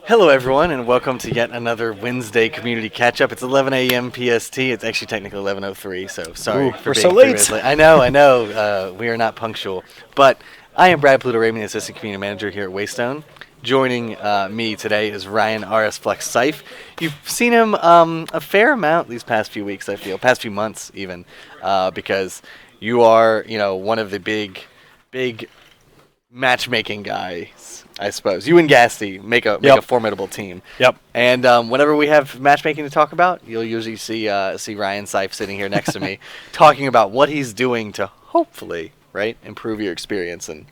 Hello, everyone, and welcome to yet another Wednesday community catch-up. It's 11 a.m. PST. It's actually technically 11:03, so sorry for we're being so 3 minutes late. late. I know, we are not punctual. But I am Brad Pluto-Raymond, the Assistant Community Manager here at Waystone. Joining me today is Ryan R.S. Flex Seif. You've seen him a fair amount these past few weeks, I feel, past few months even, because you are, one of the big matchmaking guys, I suppose. You and Gasty make a formidable team. Yep. And whenever we have matchmaking to talk about, you'll usually see Ryan Seif sitting here next to me, talking about what he's doing to hopefully improve your experience and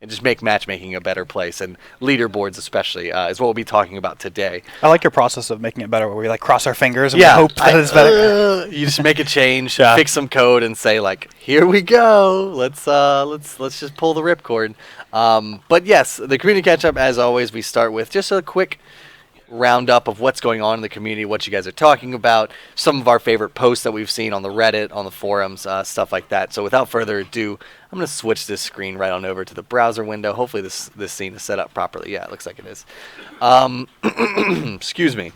just make matchmaking a better place. And leaderboards especially is what we'll be talking about today. I like your process of making it better, where we cross our fingers and Yeah, we hope that it's better. You just make a change, Yeah. fix some code, and say here we go. Let's just pull the ripcord. But yes, the community catch up, as always, we start with just a quick roundup of what's going on in the community, what you guys are talking about, some of our favorite posts that we've seen on the Reddit, on the forums, stuff like that. So without further ado, I'm going to switch this screen right on over to the browser window. Hopefully this scene is set up properly. Yeah, it looks like it is. Excuse me.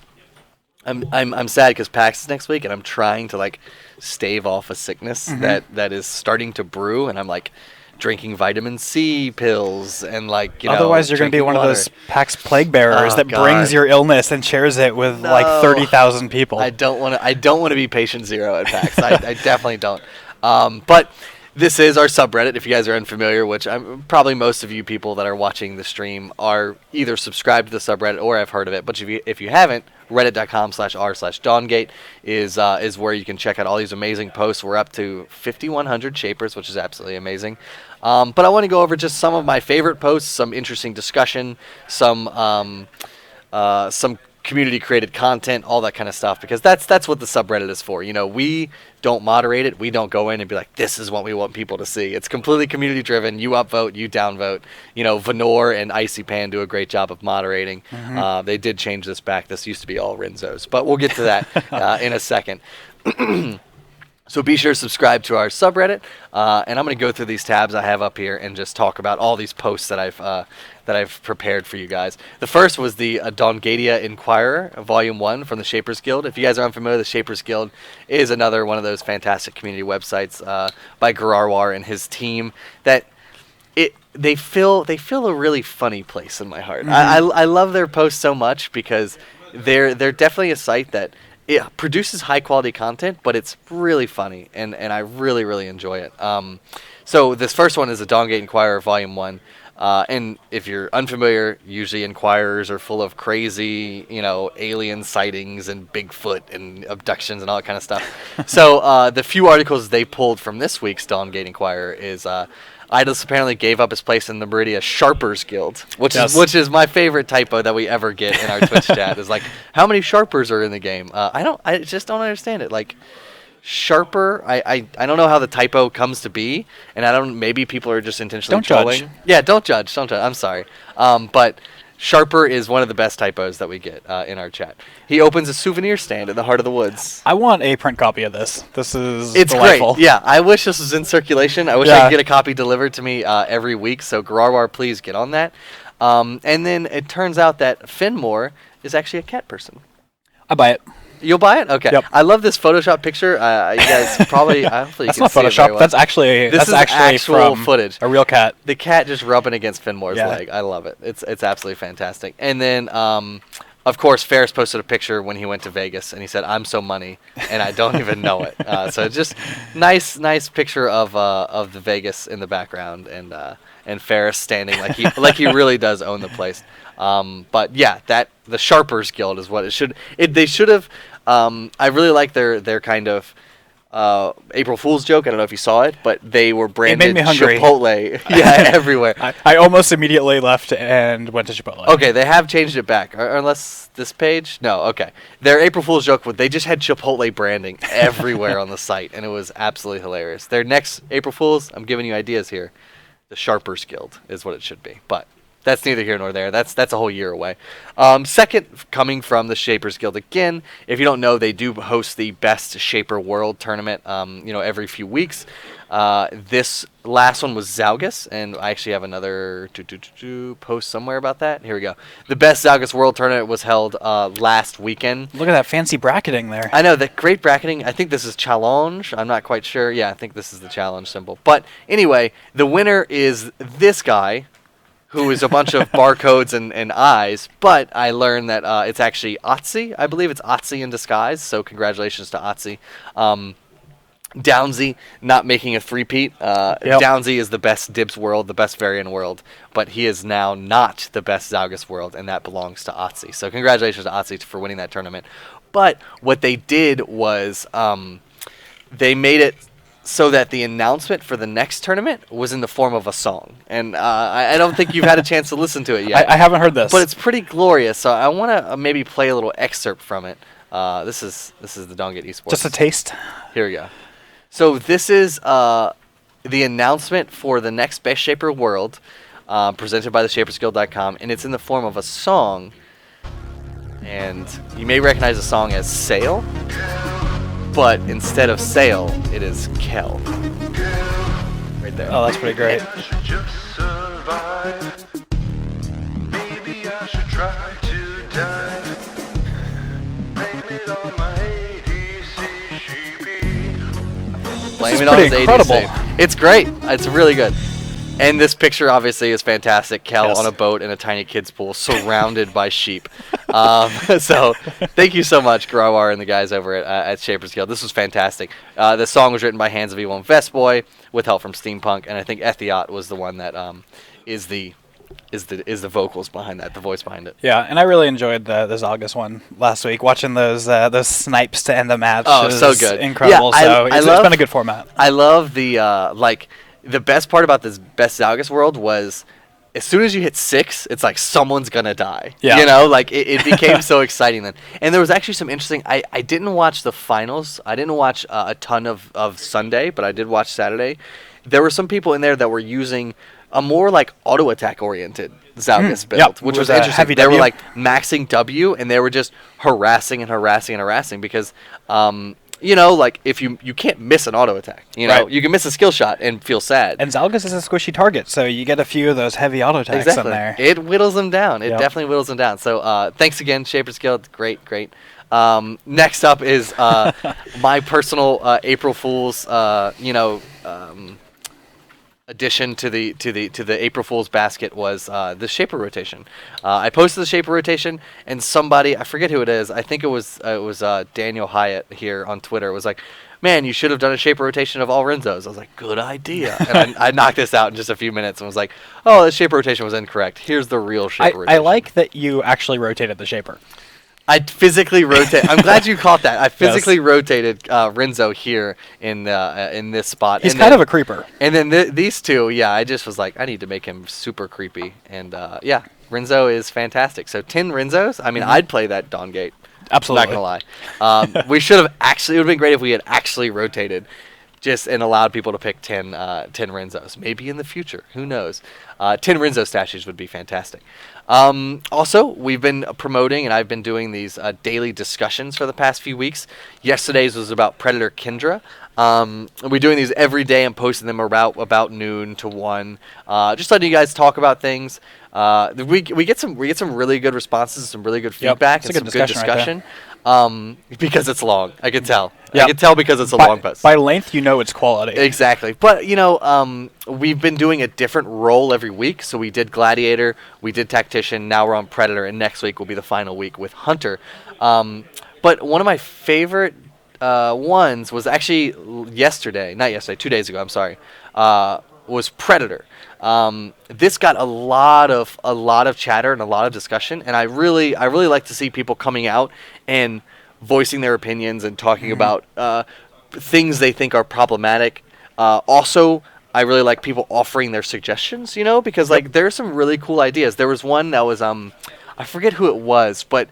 I'm sad because PAX is next week, and I'm trying to stave off a sickness that is starting to brew, and I'm drinking vitamin C pills and Otherwise, you're going to be one of those PAX plague bearers that God. brings your illness and shares it with 30,000 people. I don't want to be patient zero at PAX. I definitely don't. But this is our subreddit. If you guys are unfamiliar, which probably most of you people that are watching the stream are either subscribed to the subreddit or have heard of it. But if you haven't, reddit.com/r/dawngate is where you can check out all these amazing posts. We're up to 5,100 shapers, which is absolutely amazing. But I want to go over just some of my favorite posts, some interesting discussion, some community created content, all that kind of stuff, because that's what the subreddit is for. We don't moderate it. We don't go in and be like, this is what we want people to see. It's completely community driven. You upvote, you downvote. Venor and Icy Pan do a great job of moderating. They did change this back. This used to be all Renzo's, but we'll get to that in a second. So be sure to subscribe to our subreddit, and I'm going to go through these tabs I have up here and just talk about all these posts that I've prepared for you guys. The first was the Dongadia Inquirer, Volume 1 from the Shapers Guild. If you guys are unfamiliar, the Shapers Guild is another one of those fantastic community websites by Gararwar and his team that they fill a really funny place in my heart. I love their posts so much because they're definitely a site that it produces high quality content, but it's really funny, and I really, really enjoy it. So this first one is the Dongate Inquirer Volume 1. And if you're unfamiliar, usually Inquirers are full of crazy, alien sightings and Bigfoot and abductions and all that kind of stuff. So the few articles they pulled from this week's Dawngate Inquirer is Idles apparently gave up his place in the Meridia Sharpers Guild, which is my favorite typo that we ever get in our Twitch chat. Is how many Sharpers are in the game? I just don't understand it. Sharper, I don't know how the typo comes to be, and maybe people are just intentionally trolling. Judge. Yeah, don't judge. I'm sorry. But Sharper is one of the best typos that we get in our chat. He opens a souvenir stand in the heart of the woods. I want a print copy of this. This is It's delightful. great. Yeah, I wish this was in circulation. I wish I could get a copy delivered to me every week. So Gararwar, please get on that. And then it turns out that Finmore is actually a cat person. I buy it. You'll buy it? Okay. Yep. I love this Photoshop picture. You guys probably, hopefully you That's can not see it very Photoshop. well. That's actually actual from footage. A real cat. The cat just rubbing against Finmore's Yeah. leg. I love it. It's absolutely fantastic. And then, of course, Ferris posted a picture when he went to Vegas, and he said, "I'm so money," and I don't even know it. So just nice picture of the Vegas in the background, and Ferris standing like he really does own the place. But yeah, the Sharpers Guild is what it should. They should have. I really like their kind of April Fool's joke. I don't know if you saw it, but they were branded It made me hungry. Chipotle. Yeah, everywhere. I almost immediately left and went to Chipotle. Okay, they have changed it back. Unless this page? No, okay. Their April Fool's joke, they just had Chipotle branding everywhere on the site, and it was absolutely hilarious. Their next April Fool's, I'm giving you ideas here, the Sharpers Guild is what it should be. But that's neither here nor there. That's a whole year away. Second, coming from the Shapers Guild again. If you don't know, they do host the Best Shaper World tournament. Every few weeks. This last one was Zalgus, and I actually have another post somewhere about that. Here we go. The Best Zalgus World tournament was held last weekend. Look at that fancy bracketing there. I know, that great bracketing. I think this is challenge. I'm not quite sure. Yeah, I think this is the challenge symbol. But anyway, the winner is this guy, who is a bunch of barcodes and eyes, but I learned that it's actually Otzi. I believe it's Otzi in disguise, so congratulations to Otzi. Downsy not making a three-peat. Downsy is the best Dibs world, the best Varian world, but he is now not the best Zalgus world, and that belongs to Otzi. So congratulations to Otzi for winning that tournament. But what they did was they made it so that the announcement for the next tournament was in the form of a song. And I don't think you've had a chance to listen to it yet. I haven't heard this. But it's pretty glorious, so I want to maybe play a little excerpt from it. This is the Dongate Esports. Just a taste? Here we go. So this is the announcement for the next Best Shaper World, presented by theshapersguild.com, and it's in the form of a song. And you may recognize the song as Sail, but instead of Sail, it is Kel. Right there. Oh, that's pretty great. Blame is it on pretty his incredible. ADC. It's great. It's really good. And this picture obviously is fantastic. Kel Yes. on a boat in a tiny kid's pool, surrounded by sheep. So thank you so much, Grawar and the guys over at Shapers Guild. This was fantastic. The song was written by Hands of Evil and Vestboy with help from Steampunk, and I think Ethiot was the one that is the vocals behind that, the voice behind it. Yeah, and I really enjoyed the Zalgus one last week. Watching those snipes to end the match. Oh, was so good. Incredible. Yeah, it's been a good format. I love the best part about this Best Zalgus World was as soon as you hit 6, it's like someone's gonna die. Yeah. You know, like it became so exciting then. And there was actually some interesting. I didn't watch the finals. I didn't watch a ton of Sunday, but I did watch Saturday. There were some people in there that were using a more like auto attack oriented Zalgus build, which was interesting. Heavy they W. were like maxing W, and they were just harassing because. Like if you can't miss an auto attack, Right. you can miss a skill shot and feel sad. And Zalgus is a squishy target, so you get a few of those heavy auto attacks Exactly. in there. It whittles them down. It Yep. definitely whittles them down. So thanks again, Shapers Guild. Great. Next up is my personal April Fool's, addition to the April Fool's basket was the Shaper rotation. I posted the Shaper rotation, and somebody, I forget who it is, I think it was Daniel Hyatt here on Twitter, was like, man, you should have done a Shaper rotation of all Renzos. I was like, good idea. And I knocked this out in just a few minutes and was like, oh, the Shaper rotation was incorrect. Here's the real Shaper rotation. I like that you actually rotated the Shaper. I physically rotate. I'm glad you caught that. I physically rotated Renzo here in this spot. He's kind of a creeper. And then these two, I just was like, I need to make him super creepy. And Renzo is fantastic. So 10 Renzos. I mean, I'd play that Dawn Gate. Absolutely. Not gonna lie. We should have actually. It would have been great if we had actually rotated, and allowed people to pick 10 Renzos. Maybe in the future. Who knows? 10 Renzo statues would be fantastic. Also, we've been promoting, and I've been doing these daily discussions for the past few weeks. Yesterday's was about Predator Kindra. We're doing these every day and posting them about noon to 1. Just letting you guys talk about things. We get some really good responses, some really good feedback, and some good discussion. Because it's long, I can tell. Yep. I can tell because it's a long post. By length, it's quality. Exactly. But, we've been doing a different role every week. So we did Gladiator, we did Tactician, now we're on Predator, and next week will be the final week with Hunter. But one of my favorite ones was actually 2 days ago, I'm sorry, was Predator. This got a lot of chatter and a lot of discussion, and I really like to see people coming out and voicing their opinions and talking about things they think are problematic. Also, I really like people offering their suggestions, because there are some really cool ideas. There was one that was I forget who it was, but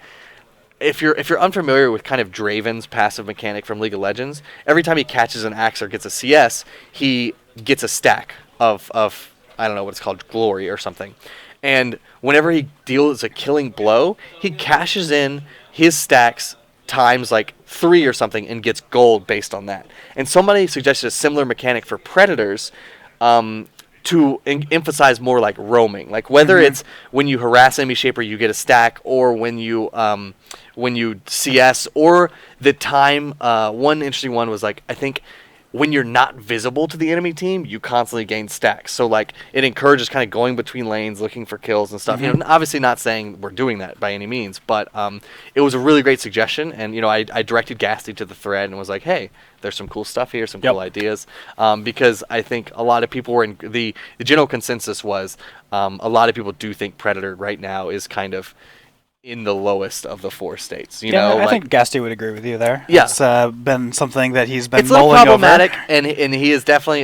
if you're unfamiliar with kind of Draven's passive mechanic from League of Legends, every time he catches an axe or gets a CS, he gets a stack of I don't know what it's called, glory or something. And whenever he deals a killing blow, he cashes in his stacks times like 3 or something and gets gold based on that. And somebody suggested a similar mechanic for predators, to emphasize more like roaming, like whether it's when you harass enemy shaper you get a stack, or when you CS, or the time. One interesting one was like, I think when you're not visible to the enemy team, you constantly gain stacks. So like it encourages kind of going between lanes, looking for kills and stuff. You know, obviously not saying we're doing that by any means, but it was a really great suggestion. And you know, I directed Gasty to the thread and was like, hey, there's some cool stuff here, some cool ideas, because I think a lot of people were in the general consensus was a lot of people do think Predator right now is kind of in the lowest of the 4 states. You know, I think Gasty would agree with you there. Yeah. It's been something that he's been it's a little mulling problematic, over. and he is definitely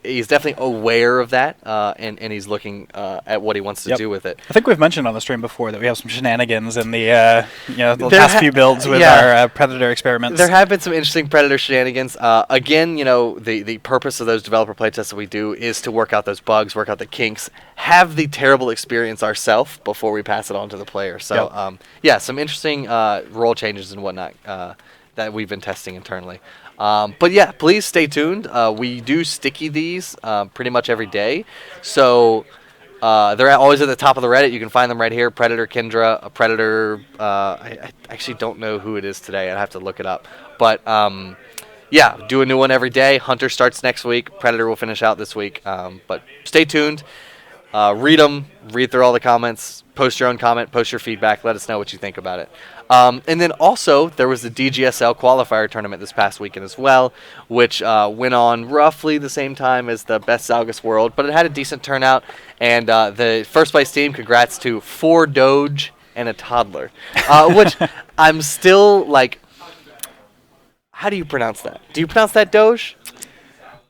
he's definitely aware of that, and he's looking at what he wants to do with it. I think we've mentioned on the stream before that we have some shenanigans in the the past few builds with our Predator experiments. There have been some interesting Predator shenanigans. Again, you know, the purpose of those developer playtests that we do is to work out those bugs, work out the kinks, have the terrible experience ourselves before we pass it on to the player. So, some interesting role changes and whatnot that we've been testing internally. But yeah, please stay tuned. We do sticky these pretty much every day. So they're always at the top of the Reddit. You can find them right here. Predator Kendra, a Predator. I actually don't know who it is today. I'd have to look it up. But yeah, do a new one every day. Hunter starts next week. Predator will finish out this week. But stay tuned. Read them. Read through all the comments. Post your own comment. Post your feedback. Let us know what you think about it. And then also, there was the DGSL qualifier tournament this past weekend as well, which went on roughly the same time as the Best Zalgus World, but it had a decent turnout. And the first place team, congrats to 4 Doge and a toddler, which I'm still like, how do you pronounce that? Do you pronounce that Doge?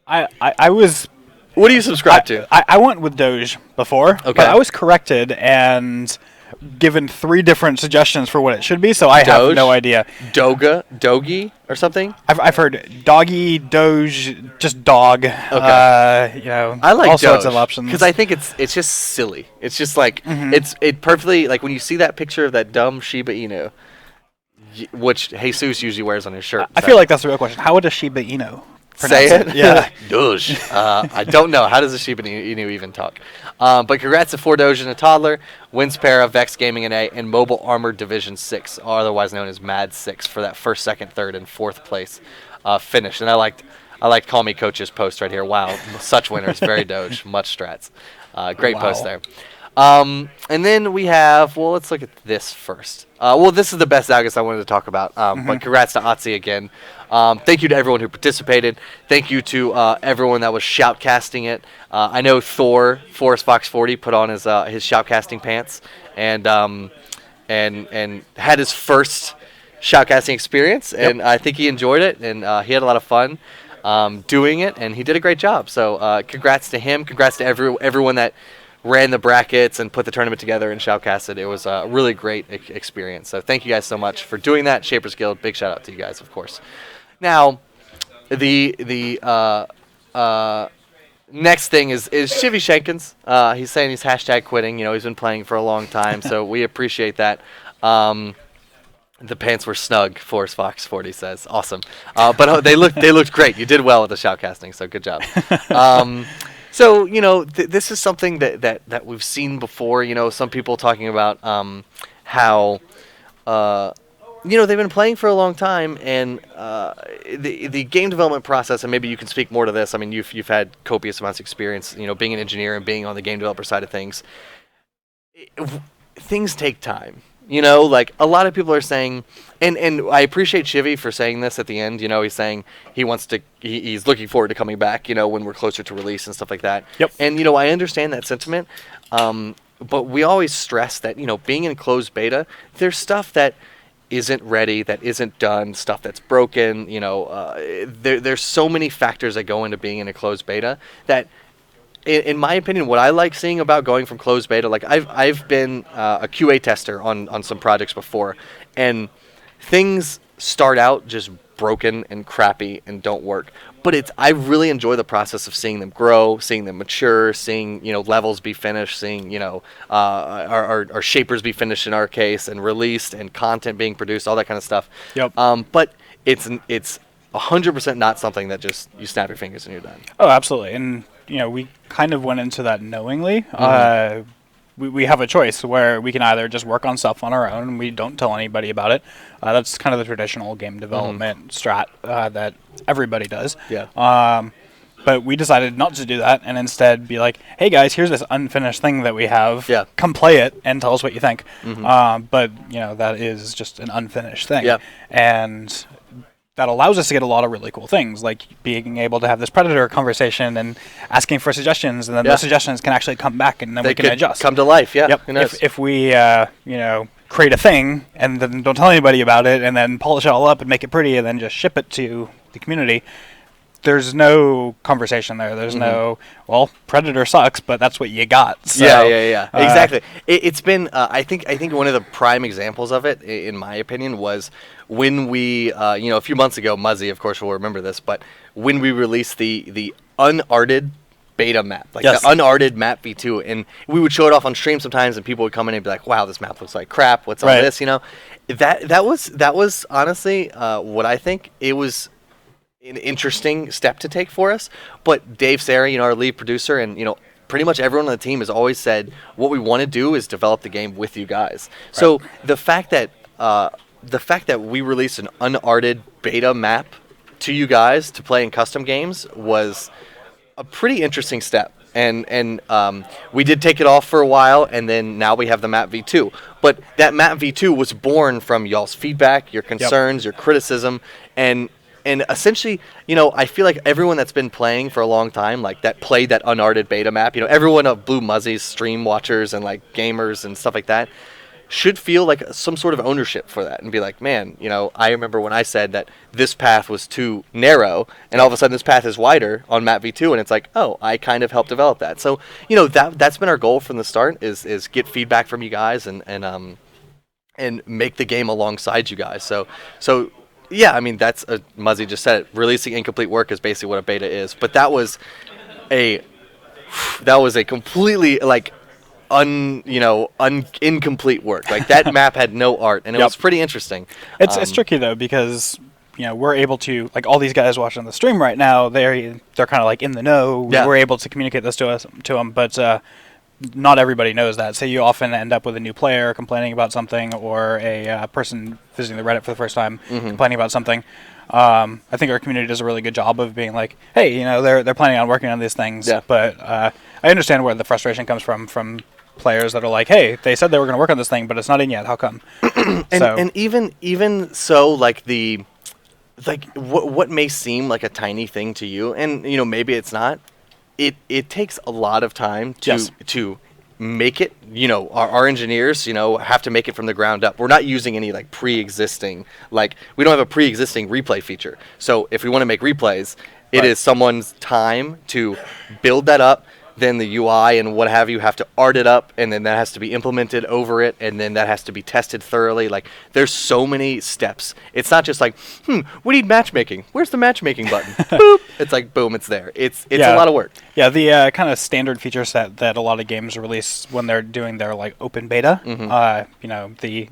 I was... What do you subscribe to? I went with Doge before, but I was corrected and given 3 different suggestions for what it should be, so I have no idea. Dogi, or something? I've heard doggy, Doge, just dog. Okay. I like all Doge, sorts of options. because I think it's just silly. It's just like it perfectly, like when you see that picture of that dumb Shiba Inu, which Jesus usually wears on his shirt. I feel like that's the real question. How would a Shiba Inu say it? Yeah. Doge. I don't know. How does a Shiba Inu even talk? But congrats to 4 Doge and a toddler, Wins Para, Vex Gaming NA, and Mobile Armored Division 6, otherwise known as Mad 6, for that first, second, third, and fourth place finish. And I liked Call Me Coach's post right here. Wow, such winners. Very Doge. Much strats. Great post there. And then we have, well, let's look at this first. Well, this is the best Zalgus I wanted to talk about. But congrats to Otzi again. Thank you to everyone who participated. Thank you to everyone that was shoutcasting it. I know Thor, Forest Fox 40, put on his shoutcasting pants and had his first shoutcasting experience, and I think he enjoyed it, and he had a lot of fun doing it, and he did a great job. So congrats to him. Congrats to everyone that ran the brackets and put the tournament together and shoutcasted. It was a really great experience. So thank you guys so much for doing that. Shapers Guild, big shout out to you guys, of course. Now, the next thing is Shivy Shenkins. He's saying he's #quitting. You know, he's been playing for a long time, so we appreciate that. The pants were snug, Forest Fox 40 says. Awesome. But they looked great. You did well with the shoutcasting, so good job. So, you know, this is something that we've seen before. You know, some people talking about how, you know, they've been playing for a long time, and the game development process, and maybe you can speak more to this. I mean, you've had copious amounts of experience, you know, being an engineer and being on the game developer side of things. Things take time. You know, like a lot of people are saying, and I appreciate Shivy for saying this at the end. You know, he's saying he's looking forward to coming back, you know, when we're closer to release and stuff like that. Yep. And, you know, I understand that sentiment, but we always stress that, you know, being in closed beta, there's stuff that isn't ready, that isn't done, stuff that's broken. You know, there's so many factors that go into being in a closed beta that, in my opinion, what I like seeing about going from closed beta, like I've been a QA tester on some projects before, and things start out just broken and crappy and don't work. But I really enjoy the process of seeing them grow, seeing them mature, seeing levels be finished, seeing our shapers be finished in our case and released, and content being produced, all that kind of stuff. Yep. But it's 100% not something that just you snap your fingers and you're done. Oh, absolutely. And we kind of went into that knowingly. We have a choice where we can either just work on stuff on our own and we don't tell anybody about it. That's kind of the traditional game development strat that everybody does. Yeah. But we decided not to do that and instead be like, hey guys, here's this unfinished thing that we have. Yeah. Come play it and tell us what you think. But that is just an unfinished thing. Yeah. And that allows us to get a lot of really cool things, like being able to have this Predator conversation and asking for suggestions, and then those suggestions can actually come back, and then we can adjust. Come to life, yeah. Yep. If we, create a thing and then don't tell anybody about it, and then polish it all up and make it pretty, and then just ship it to the community, there's no conversation there. There's no, well, Predator sucks, but that's what you got. So, yeah. Exactly. It's been, I think one of the prime examples of it, in my opinion, was when we, a few months ago, Muzzy, of course, will remember this, but when we released the unarted beta map, the unarted map v2, and we would show it off on stream sometimes, and people would come in and be like, wow, this map looks like crap. What's all this, That was honestly what I think. It was an interesting step to take for us, but Dave Sari, our lead producer, and pretty much everyone on the team has always said what we want to do is develop the game with you guys. Right. So the fact that we released an unarted beta map to you guys to play in custom games was a pretty interesting step. And we did take it off for a while, and then now we have the map v2. But that map v2 was born from y'all's feedback, your concerns, your criticism, and essentially, I feel like everyone that's been playing for a long time, like that played that unarted beta map, everyone of Blue Muzzy's stream watchers and like gamers and stuff like that should feel like some sort of ownership for that and be like, man, I remember when I said that this path was too narrow, and all of a sudden this path is wider on map v2, and it's like, oh, I kind of helped develop that. So, that's been our goal from the start is get feedback from you guys and make the game alongside you guys. So yeah, I mean, Muzzy just said it. Releasing incomplete work is basically what a beta is. But that was a completely incomplete work. Like that map had no art, and it was pretty interesting. It's tricky though, because we're able to, like, all these guys watching the stream right now, they're kind of like in the know. Yeah. We're able to communicate this to them, but not everybody knows that. So you often end up with a new player complaining about something, or a person visiting the Reddit for the first time complaining about something. I think our community does a really good job of being like, hey, they're planning on working on these things. Yeah. But I understand where the frustration comes from players that are like, hey, they said they were going to work on this thing, but it's not in yet. How come? and even so, what may seem like a tiny thing to you, and maybe it's not. It takes a lot of time to make it. Our engineers, have to make it from the ground up. We're not using any pre-existing, we don't have a pre-existing replay feature. So if we want to make replays, it is someone's time to build that up. Then the UI and what have you to art it up, and then that has to be implemented over it, and then that has to be tested thoroughly. There's so many steps. It's not just we need matchmaking. Where's the matchmaking button? Boop. It's like, boom, it's there. It's a lot of work. Yeah, the kind of standard feature set that a lot of games release when they're doing their open beta, the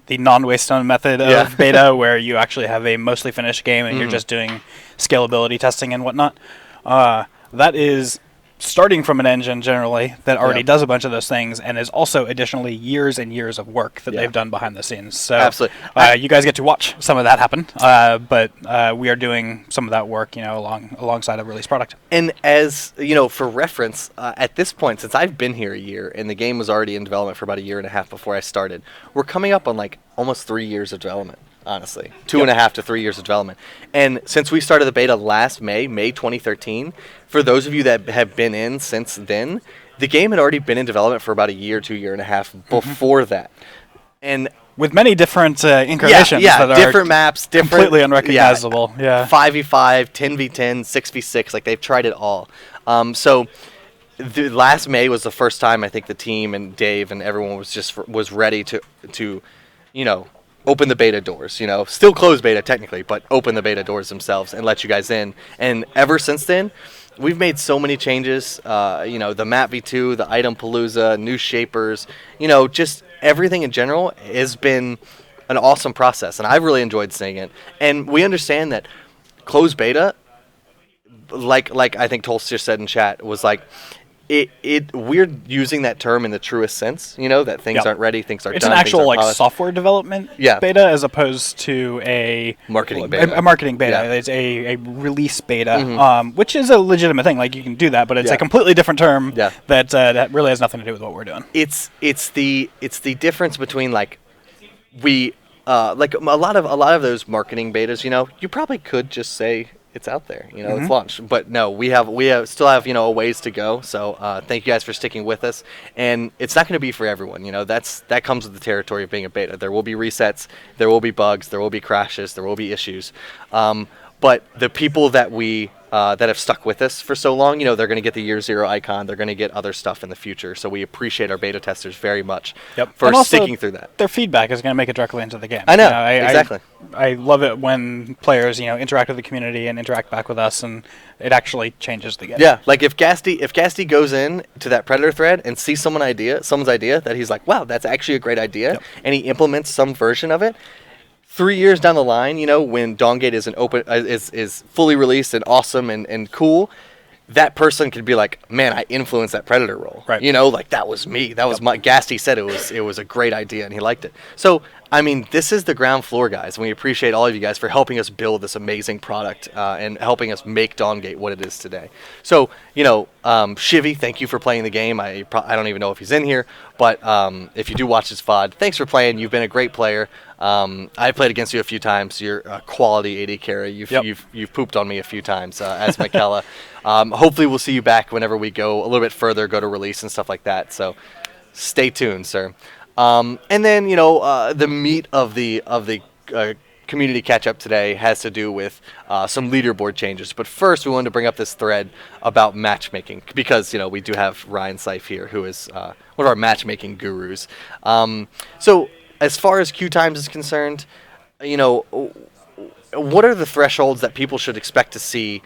non-waystone method of beta, where you actually have a mostly finished game and you're just doing scalability testing and whatnot. That is starting from an engine generally that already does a bunch of those things, and is also additionally years and years of work that they've done behind the scenes. So absolutely, you guys get to watch some of that happen, but we are doing some of that work, alongside a release product. And as for reference, at this point, since I've been here a year, and the game was already in development for about a year and a half before I started, we're coming up on almost 3 years of development. Honestly, 2.5 to 3 years of development. And since we started the beta last May 2013, for those of you that have been in since then, the game had already been in development for about a year, 2 year and a half before that. And with many different incarnations that are different maps, completely unrecognizable. 5v5, 10v10, 6v6, they've tried it all. So the last May was the first time I think the team and Dave and everyone was ready to open the beta doors, still closed beta technically, but open the beta doors themselves and let you guys in. And ever since then, we've made so many changes. The Map V2, the Item Palooza, new shapers, just everything in general has been an awesome process, and I've really enjoyed seeing it. And we understand that closed beta, like I think Tulsa just said in chat, was like, we're using that term in the truest sense, that things aren't ready, things aren't it's done. It's an actual polished. software development beta as opposed to a marketing beta. A marketing beta. Yeah. It's a release beta, which is a legitimate thing. Like, you can do that, but it's a completely different term that really has nothing to do with what we're doing. It's the difference between like like a lot of those marketing betas. You probably could just say it's out there, it's launched. But no, we still have a ways to go. So thank you guys for sticking with us. And it's not going to be for everyone. That comes with the territory of being a beta. There will be resets, there will be bugs, there will be crashes, there will be issues. But the people that that have stuck with us for so long, they're going to get the year zero icon. They're going to get other stuff in the future. So we appreciate our beta testers very much for sticking through that. Their feedback is going to make it directly into the game. I know, exactly. I love it when players, interact with the community and interact back with us, and it actually changes the game. Yeah, like if Gasty goes in to that Predator thread and sees someone's idea that he's like, wow, that's actually a great idea, and he implements some version of it. 3 years down the line, when Dawngate is fully released and awesome and cool, that person could be like, man, I influenced that Predator role. Right. Like that was me. That was my Gasty said it was a great idea and he liked it. So, I mean, this is the ground floor, guys, and we appreciate all of you guys for helping us build this amazing product and helping us make Dawngate what it is today. So, Shivy, thank you for playing the game. I don't even know if he's in here, but if you do watch this VOD, thanks for playing. You've been a great player. I played against you a few times. You're a quality AD carry. You've pooped on me a few times, as Michaela. Hopefully we'll see you back whenever we go a little bit further, go to release and stuff like that. So stay tuned, sir. And then the meat of the community catch up today has to do with some leaderboard changes. But first, we wanted to bring up this thread about matchmaking because we do have Ryan Seif here, who is one of our matchmaking gurus. So as far as queue times is concerned, what are the thresholds that people should expect to see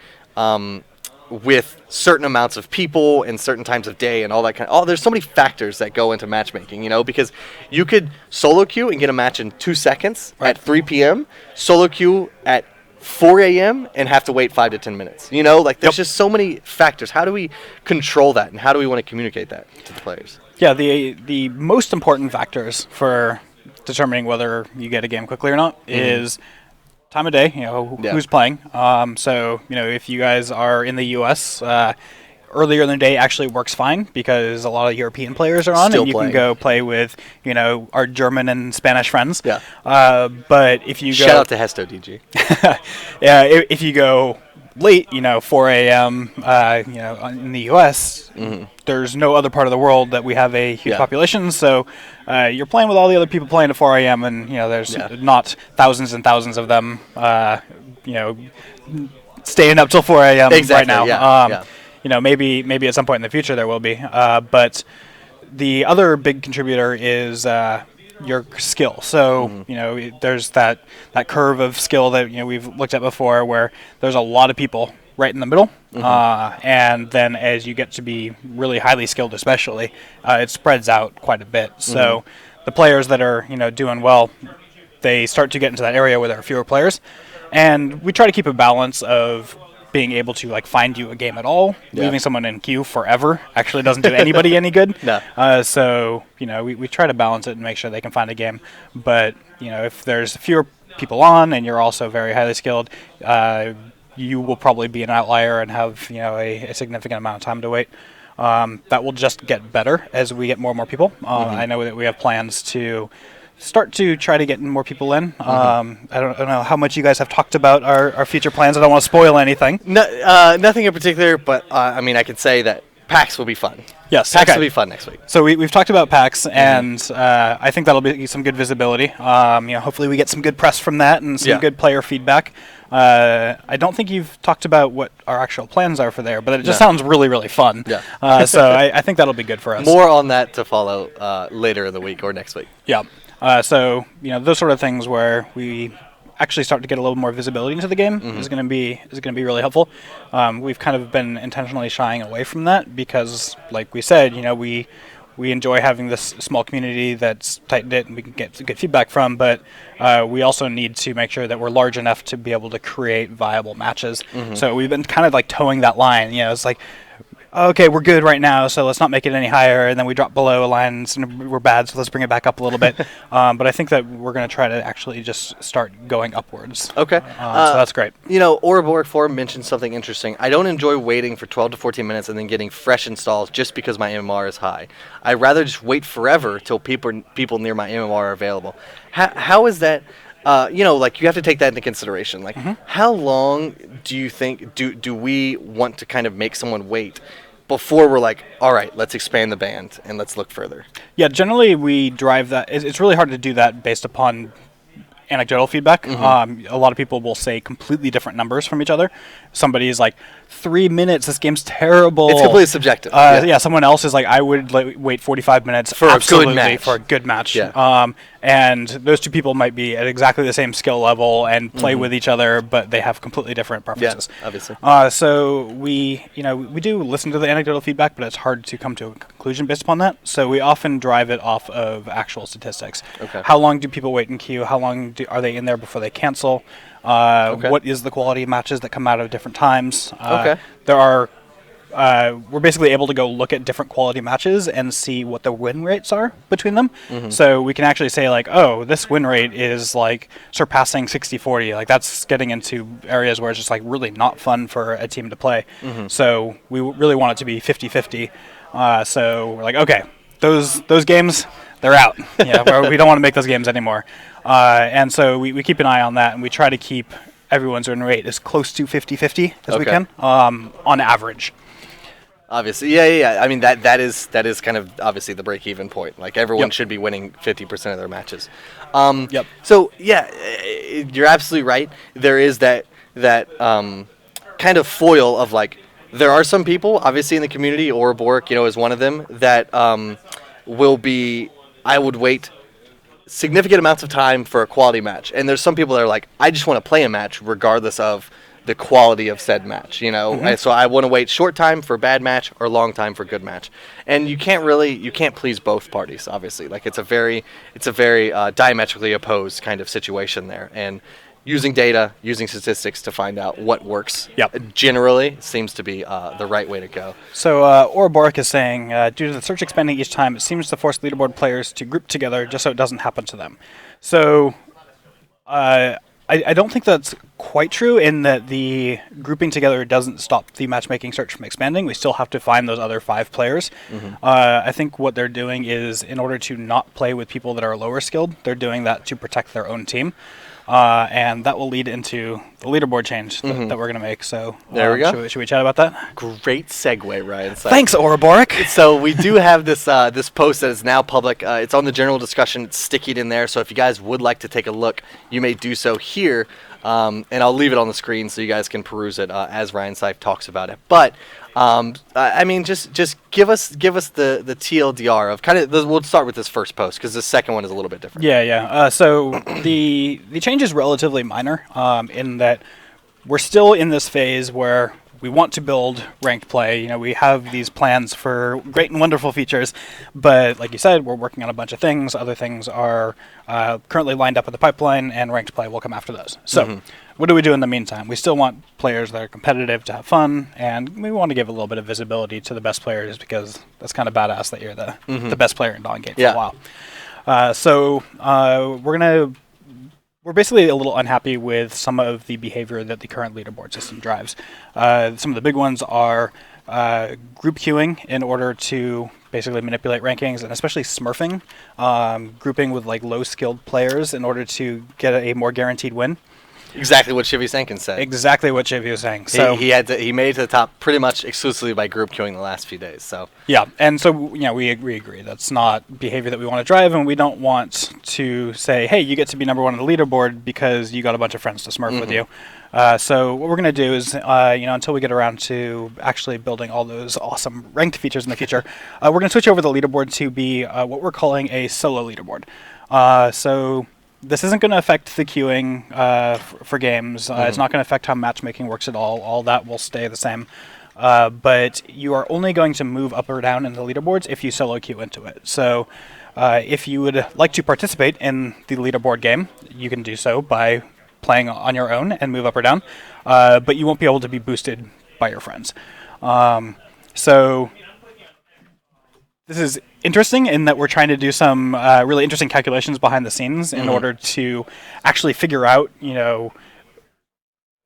with certain amounts of people and certain times of day and all that there's so many factors that go into matchmaking, because you could solo queue and get a match in 2 seconds at 3 p.m., solo queue at 4 a.m. and have to wait 5 to 10 minutes. There's just so many factors. How do we control that, and how do we want to communicate that to the players? Yeah, the most important factors for determining whether you get a game quickly or not is time of day, who's playing. So, if you guys are in the U.S., earlier in the day actually works fine because a lot of European players are on, and you can go play with, our German and Spanish friends. Yeah. But if you go... Shout out to Hesto DG. Yeah, if you go late, 4 a.m., in the U.S., there's no other part of the world that we have a huge population, so you're playing with all the other people playing at 4 a.m., and, there's not thousands and thousands of them, staying up till 4 a.m. right now. Maybe at some point in the future there will be, but the other big contributor is your skill. So, there's that curve of skill that, we've looked at before where there's a lot of people right in the middle. And then as you get to be really highly skilled especially, it spreads out quite a bit. So the players that are, doing well, they start to get into that area where there are fewer players. And we try to keep a balance of being able to find you a game at all. Leaving someone in queue forever actually doesn't do anybody any good. No. So, we try to balance it and make sure they can find a game. But, if there's fewer people on and you're also very highly skilled, you will probably be an outlier and have, a significant amount of time to wait. That will just get better as we get more and more people. I know that we have plans to start to try to get more people in. I don't know how much you guys have talked about our future plans. I don't want to spoil anything. No, nothing in particular, but I could say that PAX will be fun. Yes, PAX will be fun next week. So we've talked about PAX, and I think that'll be some good visibility. Hopefully we get some good press from that and some good player feedback. I don't think you've talked about what our actual plans are for there, but it just sounds really, really fun. Yeah. So I think that'll be good for us. More on that to follow later in the week or next week. Yeah. So those sort of things where we actually start to get a little more visibility into the game is going to be really helpful. We've kind of been intentionally shying away from that because, like we said, we enjoy having this small community that's tight-knit and we can get good feedback from, but we also need to make sure that we're large enough to be able to create viable matches. So we've been kind of like towing that line. It's like, okay, we're good right now, so let's not make it any higher, and then we drop below a line, and we're bad, so let's bring it back up a little bit. But I think that we're going to try to actually just start going upwards. Okay. So that's great. Ouroboros 4 mentioned something interesting. I don't enjoy waiting for 12 to 14 minutes and then getting fresh installs just because my MMR is high. I'd rather just wait forever till people near my MMR are available. How is that? You have to take that into consideration. Like, how long do you think do we want to kind of make someone wait before we're like, all right, let's expand the band and let's look further? Yeah, generally we drive that. It's really hard to do that based upon anecdotal feedback. A lot of people will say completely different numbers from each other. Somebody's like, 3 minutes, this game's terrible. It's completely subjective. Someone else is like, I would wait 45 minutes for a good match. For a good match. Yeah. And those two people might be at exactly the same skill level and play with each other, but they have completely different preferences. Yeah, obviously. So we do listen to the anecdotal feedback, but it's hard to come to a conclusion based upon that. So we often drive it off of actual statistics. Okay. How long do people wait in queue? How long are they in there before they cancel? What is the quality of matches that come out of different times? There are. We're basically able to go look at different quality matches and see what the win rates are between them. So we can actually say like, oh, this win rate is like surpassing 60-40. Like that's getting into areas where it's just like really not fun for a team to play. So we really want it to be 50-50. So we're like, okay, those games, they're out. We don't want to make those games anymore. And so we keep an eye on that, and we try to keep everyone's win rate as close to 50-50 as we can, on average. Obviously, yeah. I mean, that is kind of obviously the break-even point. Like everyone should be winning 50% of their matches. So yeah, you're absolutely right. There is that kind of foil of like, there are some people obviously in the community, Ouroboros, is one of them, that will be, I would wait significant amounts of time for a quality match. And there's some people that are like, I just want to play a match regardless of the quality of said match, So I want to wait short time for a bad match or long time for a good match. And you can't please both parties, obviously. Like it's a very diametrically opposed kind of situation there. And using data, using statistics to find out what works generally seems to be the right way to go. So Ouroboros is saying, due to the search expanding each time, it seems to force leaderboard players to group together just so it doesn't happen to them. So I don't think that's quite true in that the grouping together doesn't stop the matchmaking search from expanding. We still have to find those other 5 players. I think what they're doing is, in order to not play with people that are lower skilled, they're doing that to protect their own team. And that will lead into the leaderboard change that we're going to make. So there we go. Should we chat about that? Great segue, Ryan. Thanks, Ouroboros. So we do have this this post that is now public. It's on the general discussion. It's stickied in there. So if you guys would like to take a look, you may do so here. And I'll leave it on the screen so you guys can peruse it as Ryan Seif talks about it. But I mean, just give us the TLDR of kind of. We'll start with this first post because the second one is a little bit different. Yeah. So the change is relatively minor in that we're still in this phase where we want to build ranked play. We have these plans for great and wonderful features, but like you said, we're working on a bunch of things. Other things are currently lined up in the pipeline, and ranked play will come after those. So what do we do in the meantime? We still want players that are competitive to have fun, and we want to give a little bit of visibility to the best players because that's kind of badass that you're the best player in Dawn Gate for a while. So we're basically a little unhappy with some of the behavior that the current leaderboard system drives. Some of the big ones are group queuing in order to basically manipulate rankings, and especially smurfing, grouping with like low-skilled players in order to get a more guaranteed win. Exactly what Shivy Sankin said. Exactly what Shivy was saying. So he made it to the top pretty much exclusively by group queuing the last few days. So yeah, and so we agree that's not behavior that we want to drive, and we don't want to say, hey, you get to be number 1 on the leaderboard because you got a bunch of friends to smurf with you. So what we're going to do is, until we get around to actually building all those awesome ranked features in the future, we're going to switch over the leaderboard to be what we're calling a solo leaderboard. So this isn't going to affect the queuing for games. It's not going to affect how matchmaking works at all. All that will stay the same. But you are only going to move up or down in the leaderboards if you solo queue into it. So if you would like to participate in the leaderboard game, you can do so by playing on your own and move up or down. But you won't be able to be boosted by your friends. So this is interesting in that we're trying to do some really interesting calculations behind the scenes in order to actually figure out,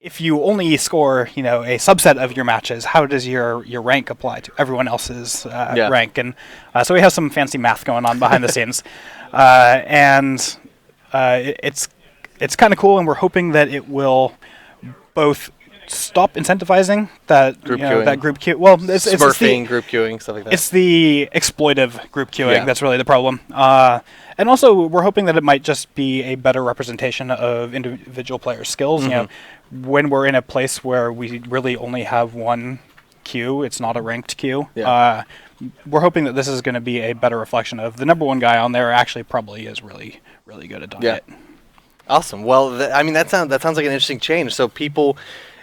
if you only score, a subset of your matches, how does your rank apply to everyone else's rank? And so we have some fancy math going on behind the scenes, and it's kind of cool, and we're hoping that it will both stop incentivizing that that group queue. Well, it's smurfing, group queuing, stuff like that. It's the exploitive group queuing that's really the problem. And also, we're hoping that it might just be a better representation of individual players' skills. When we're in a place where we really only have one queue, it's not a ranked queue. We're hoping that this is going to be a better reflection of the number one guy on there actually probably is really, really good at doing it. Awesome. Well, that sounds like an interesting change. So people,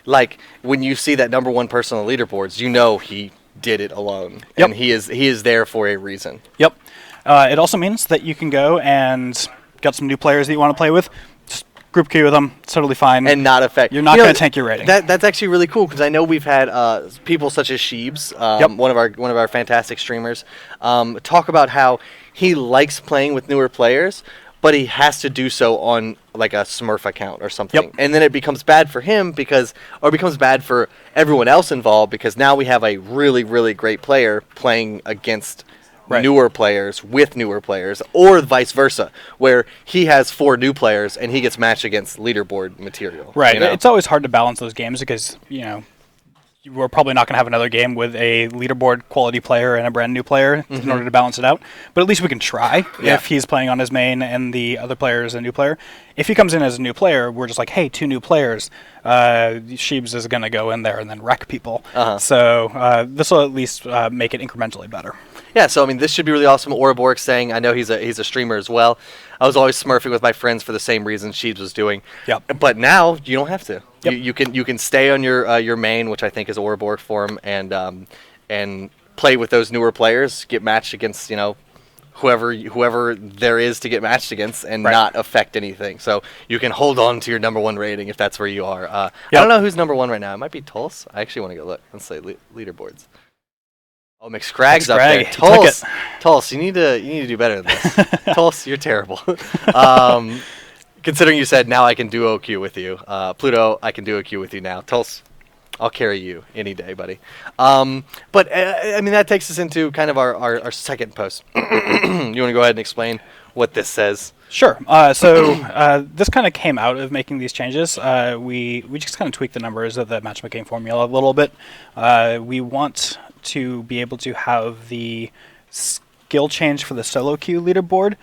like, when you see that number one person on the leaderboards, he did it alone. And he is there for a reason. Yep. It also means that you can go and got some new players that you want to play with. Just group queue with them. It's totally fine. And not affect. You're not going to tank your rating. That's actually really cool because I know we've had people such as Sheebs, one of our fantastic streamers, talk about how he likes playing with newer players, but he has to do so on like a Smurf account or something. And then it becomes bad for him or becomes bad for everyone else involved because now we have a really, really great player playing against newer players with newer players, or vice versa, where he has 4 new players and he gets matched against leaderboard material. Right. It's always hard to balance those games because, we're probably not going to have another game with a leaderboard quality player and a brand new player in order to balance it out. But at least we can try if he's playing on his main and the other player is a new player. If he comes in as a new player, we're just like, hey, 2 new players. Sheebs is going to go in there and then wreck people. So this will at least make it incrementally better. Yeah, so this should be really awesome. Ouroboros saying, I know he's a streamer as well. I was always smurfing with my friends for the same reason Sheebs was doing. But now you don't have to. You can stay on your main, which I think is Ouroboros form, and play with those newer players, get matched against whoever there is to get matched against, and not affect anything. So you can hold on to your number one rating if that's where you are. I don't know who's number one right now. It might be Tulse. I actually want to go look. Let's say leaderboards. Oh, McScragg's up there. Tulse, you need to do better than this. Tulse, you're terrible. Considering you said now I can duo queue with you, Pluto, I can duo queue with you now. Tulse, I'll carry you any day, buddy. But that takes us into kind of our second post. You want to go ahead and explain what this says? Sure. So this kind of came out of making these changes. We just kind of tweaked the numbers of the matchmaking formula a little bit. We want to be able to have the skill change for the solo queue leaderboard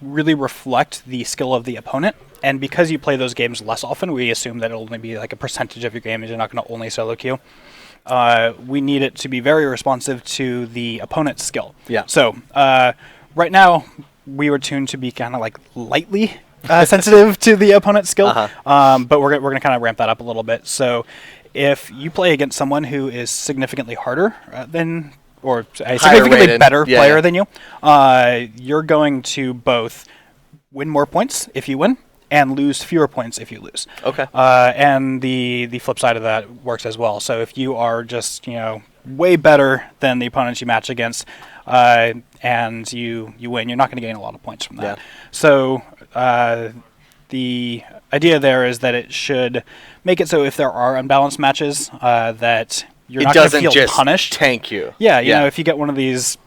really reflect the skill of the opponent. And because you play those games less often, we assume that it'll only be like a percentage of your game, and you're not going to only solo queue. We need it to be very responsive to the opponent's skill. So right now, we were tuned to be kind of like lightly sensitive to the opponent's skill, but we're going to kind of ramp that up a little bit. So if you play against someone who is significantly harder than, or a significantly better player than you, you're going to both win more points if you win and lose fewer points if you lose. And the flip side of that works as well. So if you are just way better than the opponents you match against, and you win, you're not going to gain a lot of points from that. So the idea there is that it should make it so if there are unbalanced matches, that you're not going to feel punished. Tank you. If you get one of these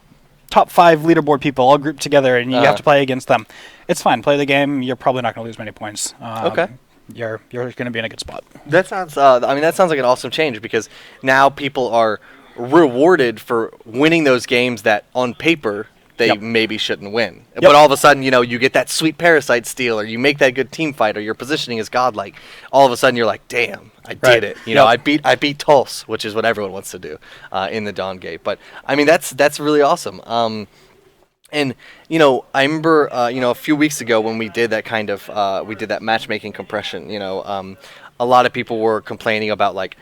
top 5 leaderboard people all grouped together and you have to play against them, it's fine. Play the game. You're probably not going to lose many points. You're going to be in a good spot. That sounds. That sounds like an awesome change because now people are rewarded for winning those games that on paper they maybe shouldn't win. But all of a sudden, you get that sweet parasite steal, or you make that good team fight, or your positioning is godlike. All of a sudden, you're like, damn, I did it. I beat Tulse, which is what everyone wants to do in the Dawn Gate. But that's really awesome. And, I remember, a few weeks ago when we did that kind of, we did that matchmaking compression, a lot of people were complaining about, like,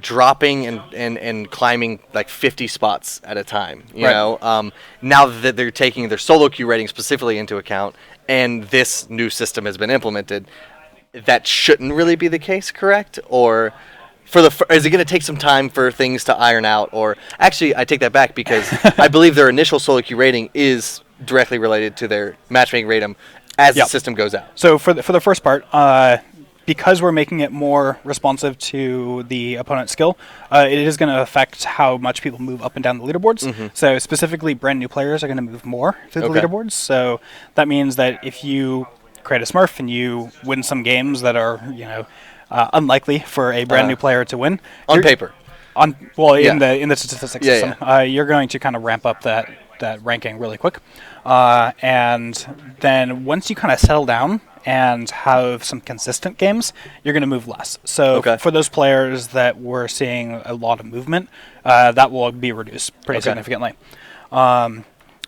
dropping and climbing, like, 50 spots at a time, you know? Now that they're taking their solo queue rating specifically into account, and this new system has been implemented, that shouldn't really be the case, correct? Or... is it going to take some time for things to iron out? Or actually, I take that back because I believe their initial solo queue rating is directly related to their matchmaking rating as the system goes out. So for the first part, because we're making it more responsive to the opponent's skill, it is going to affect how much people move up and down the leaderboards. Mm-hmm. So specifically, brand new players are going to move more through the leaderboards. So that means that if you create a Smurf and you win some games that are, unlikely for a brand new player to win on paper. In the statistics system, you're going to kind of ramp up that ranking really quick, and then once you kind of settle down and have some consistent games, you're going to move less. So for those players that were seeing a lot of movement, that will be reduced pretty significantly.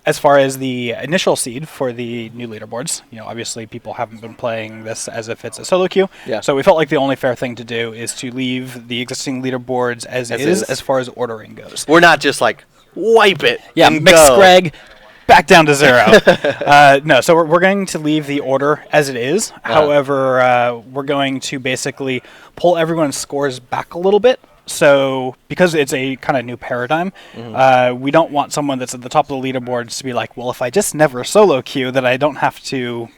As far as the initial seed for the new leaderboards, obviously people haven't been playing this as if it's a solo queue. Yeah. So we felt like the only fair thing to do is to leave the existing leaderboards as is as far as ordering goes. We're not just like, wipe it. Yeah, mix Greg back down to 0. No, so we're going to leave the order as it is. However, we're going to basically pull everyone's scores back a little bit. So, because it's a kind of new paradigm, we don't want someone that's at the top of the leaderboards to be like, well, if I just never solo queue, then I don't have to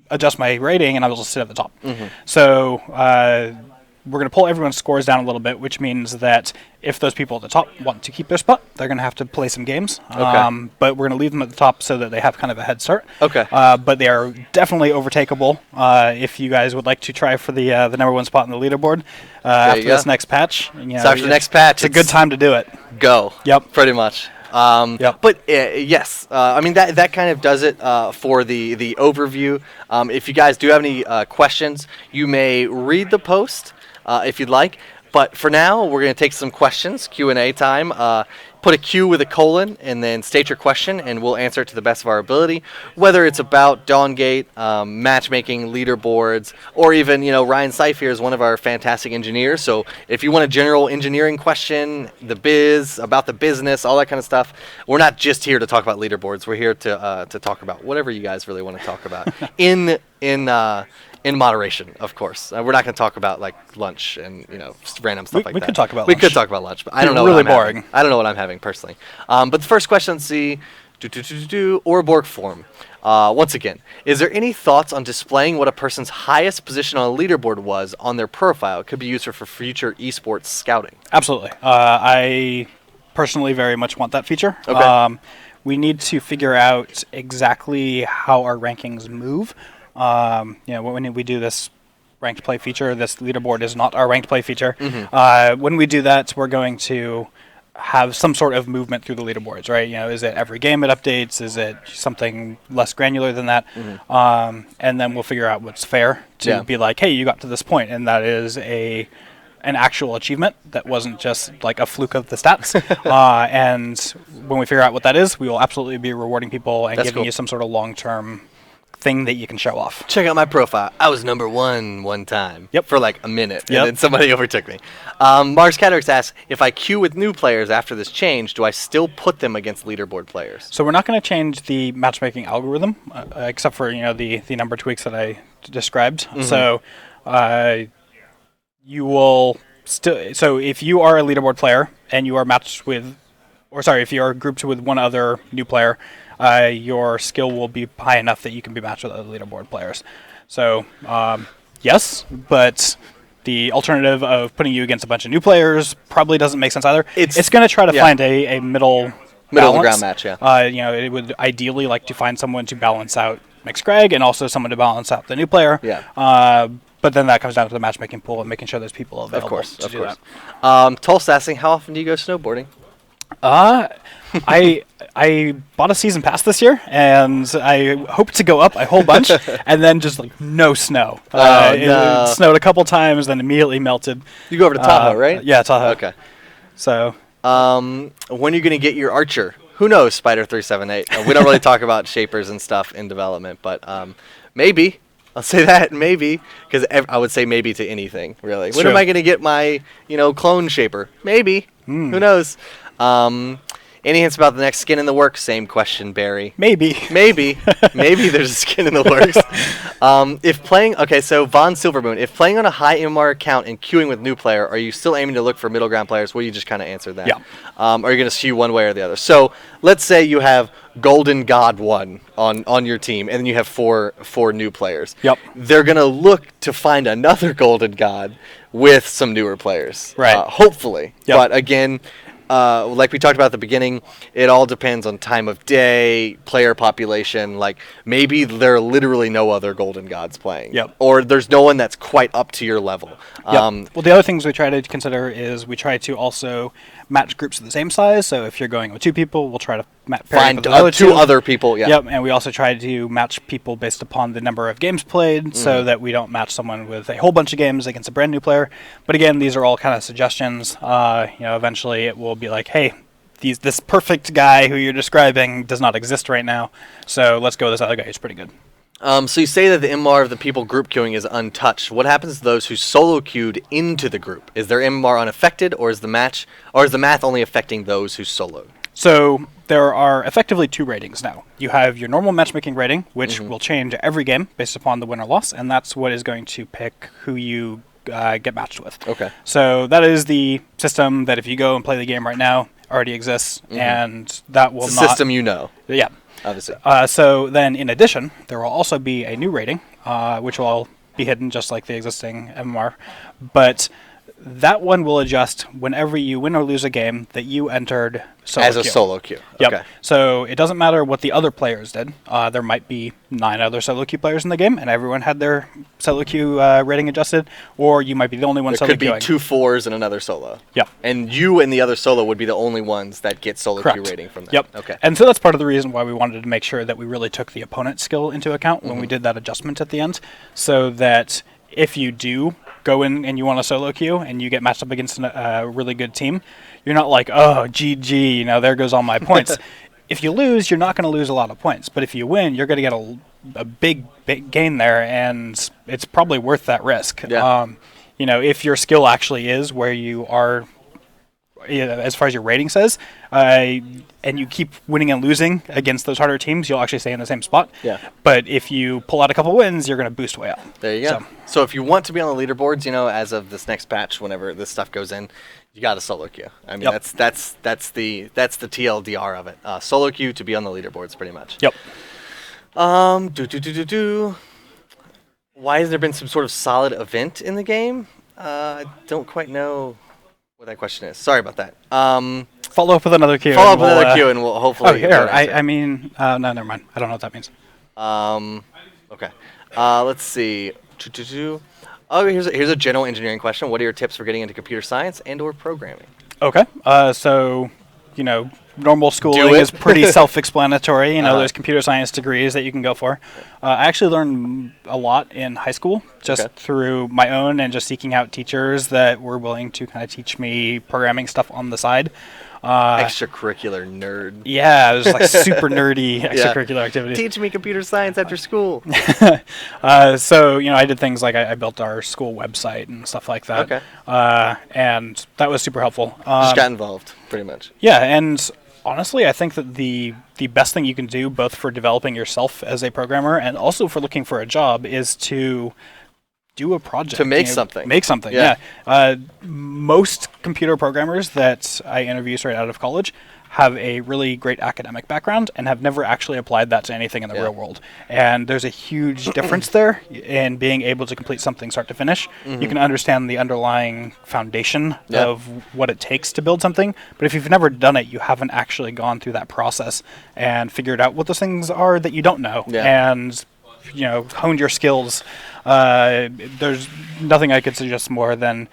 adjust my rating and I'll just sit at the top. Mm-hmm. So, we're going to pull everyone's scores down a little bit, which means that if those people at the top want to keep their spot, they're going to have to play some games. But we're going to leave them at the top so that they have kind of a head start. But they are definitely overtakeable if you guys would like to try for the number one spot in the leaderboard after this next patch. So after the next patch, it's a good time to do it. Go. Yep. Pretty much. But yes, I mean that kind of does it for the overview. If you guys do have any questions, you may read the post if you'd like. But for now, we're going to take some questions, Q&A time. Put a Q with a colon and then state your question, and we'll answer it to the best of our ability. Whether it's about Dawngate, matchmaking, leaderboards, or even, Ryan Seif here is one of our fantastic engineers. So if you want a general engineering question, the biz, about the business, all that kind of stuff, we're not just here to talk about leaderboards. We're here to talk about whatever you guys really want to talk about in moderation, of course. We're not going to talk about like lunch and random stuff like that. We could talk about lunch. We could talk about lunch, but I don't know. Really boring. I don't know what I'm having personally. But the first question, or Borg form. Once again, is there any thoughts on displaying what a person's highest position on a leaderboard was on their profile? It could be used for future esports scouting. Absolutely. I personally very much want that feature. We need to figure out exactly how our rankings move. When we do this ranked play feature, this leaderboard is not our ranked play feature. Mm-hmm. When we do that, we're going to have some sort of movement through the leaderboards, right? Is it every game it updates? Is it something less granular than that? Mm-hmm. And then we'll figure out what's fair to be like, hey, you got to this point, and that is an actual achievement that wasn't just like a fluke of the stats. And when we figure out what that is, we will absolutely be rewarding people and giving you some sort of long-term thing that you can show off. Check out my profile. I was number one time for like a minute, and then somebody overtook me. Mars Cataracts asks, if I queue with new players after this change, do I still put them against leaderboard players? So we're not going to change the matchmaking algorithm, except for the number tweaks that I described. Mm-hmm. So you will still. So if you are a leaderboard player and you are matched with, if you are grouped with one other new player, your skill will be high enough that you can be matched with other leaderboard players. So, yes, but the alternative of putting you against a bunch of new players probably doesn't make sense either. It's going to try to find a middle of the ground match, it would ideally like to find someone to balance out Mixed Greg and also someone to balance out the new player. But then that comes down to the matchmaking pool and making sure there's people available to do that. Tulsa asking, how often do you go snowboarding? I bought a season pass this year, and I hope to go up a whole bunch, and then just like no snow. It snowed a couple times, then immediately melted. You go over to Tahoe, right? Yeah, Tahoe. Okay. So, when are you going to get your archer? Who knows, Spider 378? We don't really talk about shapers and stuff in development, but maybe. I'll say that, maybe, because I would say maybe to anything, really. It's when true. am I going to get my, clone shaper? Maybe. Who knows? Any hints about the next skin in the works? Same question, Barry. Maybe. Maybe there's a skin in the works. So Von Silvermoon, if playing on a high MMR account and queuing with new player, are you still aiming to look for middle ground players? Well, you just kind of answered that. Yeah. Are you going to skew one way or the other? So let's say you have Golden God 1 on your team, and then you have four new players. Yep. They're going to look to find another Golden God with some newer players. Right. Hopefully. Yep. But again, like we talked about at the beginning, it all depends on time of day, player population. Like, maybe there are literally no other Golden Gods playing. Yep. Or there's no one that's quite up to your level. Yep. Well, the other things we try to consider is we try to also match groups of the same size. So if you're going with 2 people, we'll try to find two other people. Yeah. Yep. And we also try to match people based upon the number of games played, so that we don't match someone with a whole bunch of games against a brand new player. But again, these are all kind of suggestions. Eventually it will be like, hey, this perfect guy who you're describing does not exist right now, so let's go with this other guy who's pretty good. So you say that the MMR of the people group queuing is untouched. What happens to those who solo queued into the group? Is their MMR unaffected, or is the math only affecting those who soloed? So there are effectively 2 ratings now. You have your normal matchmaking rating, which will change every game based upon the win or loss, and that's what is going to pick who you get matched with. Okay. So that is the system that if you go and play the game right now, already exists, and that will It's not... a system Yeah. obviously. So then, in addition, there will also be a new rating, which will be hidden just like the existing MMR, but that one will adjust whenever you win or lose a game that you entered solo As a queue. solo queue. Yep. Okay. So it doesn't matter what the other players did. There might be 9 other solo queue players in the game, and everyone had their solo queue rating adjusted, or you might be the only one There solo could be queuing. 2 4s and another solo. Yep. And you and the other solo would be the only ones that get solo queue Correct. rating from that. Yep. Okay. And so that's part of the reason why we wanted to make sure that we really took the opponent's skill into account when we did that adjustment at the end, so that if you do go in and you want a solo queue and you get matched up against a really good team, you're not like, oh, GG, there goes all my points. If you lose, you're not going to lose a lot of points. But if you win, you're going to get a big gain there, and it's probably worth that risk. Yeah. If your skill actually is where you are, as far as your rating says, and you keep winning and losing against those harder teams, you'll actually stay in the same spot. Yeah. But if you pull out a couple wins, you're going to boost way up. There you go. So if you want to be on the leaderboards, as of this next patch, whenever this stuff goes in, you got a solo queue. I mean, Yep. that's the TLDR of it. Solo queue to be on the leaderboards, pretty much. Yep. Why has there been some sort of solid event in the game? I don't quite know what that question is. Sorry about that. Follow up with another queue. Follow up with another queue, and we'll hopefully. Oh, here. No, never mind. I don't know what that means. Okay. Let's see. Oh, here's a general engineering question. What are your tips for getting into computer science and/or programming? Okay. Normal schooling is pretty self-explanatory. There's computer science degrees that you can go for. I actually learned a lot in high school just through my own and just seeking out teachers that were willing to kind of teach me programming stuff on the side. Extracurricular nerd. Yeah, it was like super nerdy extracurricular activities. Teach me computer science after school. I did things like I built our school website and stuff like that. Okay. And that was super helpful. Just got involved, pretty much. Yeah, and honestly, I think that the best thing you can do, both for developing yourself as a programmer and also for looking for a job, is to do a project. To make something. Make something, yeah. Most computer programmers that I interview straight out of college have a really great academic background and have never actually applied that to anything in the real world. And there's a huge difference there in being able to complete something start to finish. You can understand the underlying foundation of what it takes to build something, but if you've never done it, you haven't actually gone through that process and figured out what those things are that you don't know. And honed your skills. There's nothing I could suggest more than